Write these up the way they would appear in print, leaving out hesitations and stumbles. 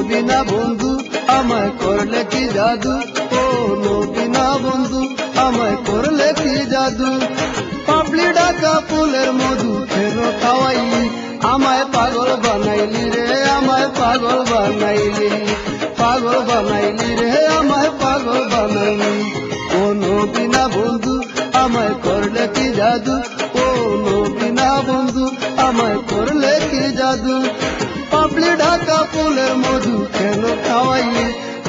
নবীনা বন্ধু আমায় করলে কি জাদু, ও নবীনা বন্ধু আমায় করলে কি জাদু। পাপড়ি ঢাকা ফুলের মধু খেলো খাওয়াইলি, আমায় পাগল বানাইলি রে, আমায় পাগল বানাইলি, পাগল বানাইলি রে, আমায় পাগল বানাইলি। ও নবীনা বন্ধু আমায় করলে কি জাদু, ও নবীনা বন্ধু আমায় করলে কি জাদু। পাপড়ি ঢাকা ফুলের মধু খেলো খাওয়াইলি,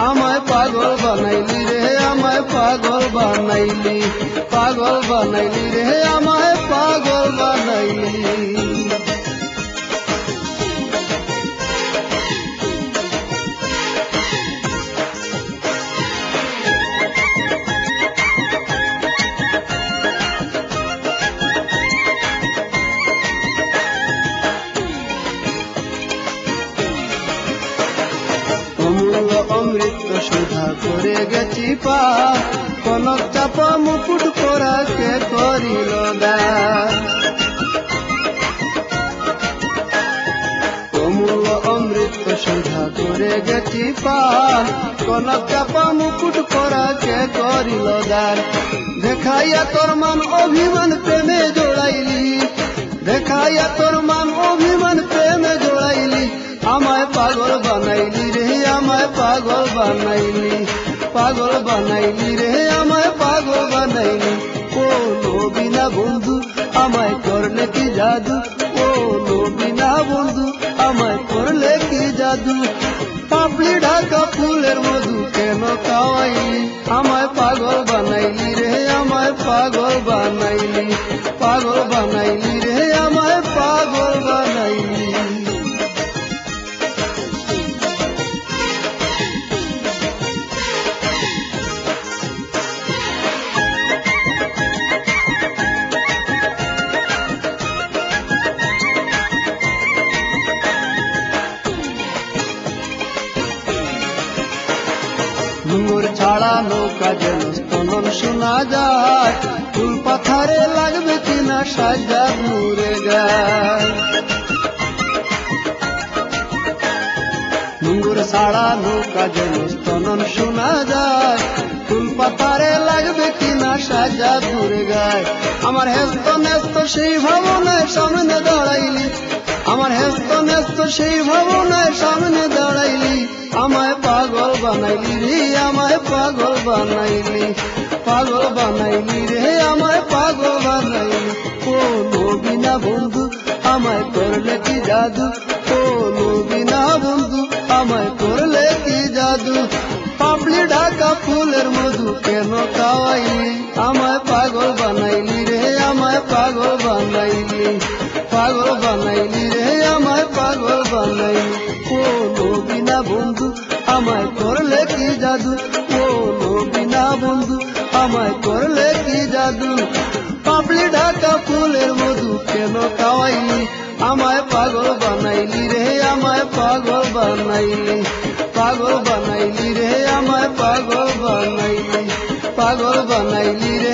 আমায় পাগল বানাইলি রে, আমায় পাগল বানাইলি, পাগল বানাইলি রে, আমায় পাগল বানাইলি। অমূল্য অমৃত সুধা করে গেছি পা, কনক চাপা মুকুট পরা কে করিল দান। অমূল্য অমৃত সুধা করে গেছি পা, কনক চাপা মুকুট পরা কে করিল দান। দেখাইয়া তোর মান অভিমান প্রেমে জোড়াইলি, দেখাইয়া তোর মান অভিমান প্রেমে জোড়াইলি, আমায় পাগল বানাইলি রে, আমায় পাগল বানাইলি, পাগল বানাইলি রে, আমায় পাগল বানাইলি। ও নবীনা বন্ধু আমায় করলে কি জাদু, ও নবীনা বন্ধু আমায় করলে কি জাদু। পাপড়ি ঢাকা ফুলের মধু কেন খাওয়াইলি, আমায় পাগল বানাইলি রে, আমায় পাগল বানাইলি, পাগল বানাইলি রে, আমায় পাগল বানাইলি। ডুঙর ছাড়া নৌকা যেন স্তনন শোনা যায়, ফুল পাথারে লাগবে কিনা সাজা নূরে গায়। ডুঙর ছাড়া নৌকা যেন স্তনন শোনা যায়, ফুল পাথারে লাগবে কিনা সাজা নূরে গায়। আমার হেস্ত নেস্ত সেই ভাবনায় সামনে দাঁড়াইলি, আমার হেস্ত নেস্ত সেই ভাবনায় সামনে দাঁড়াইলি, আমায় পাগল বানাইলি রে, আমায় পাগল বানাইলি, পাগল বানাইলি রে, আমায় পাগল বানাইলি। ও নবীনা বন্ধু আমায় করলে কি জাদু, ও নবীনা বন্ধু আমায় করলে কি জাদু। পাপড়ি ঢাকা ফুলের মধু কেন খাওয়াইলি, আমায় পাগল বানাইলি রে, আমায় পাগল বানাইলি, পাগল বানাইলি রে, আমায় পাগল বানাইলি। ও নবীনা বন্ধু আমায় করলে কি জাদু, ও নবীনা বন্ধু আমায় করলে কি জাদু। পাপড়ি ঢাকা ফুলের মধু কেন খাওয়াইলি, আমায় পাগল বানাইলি রে, আমায় পাগল বানাইলি, পাগল বানাইলি রে, আমায় পাগল বানাইলি, পাগল বানাইলি রে,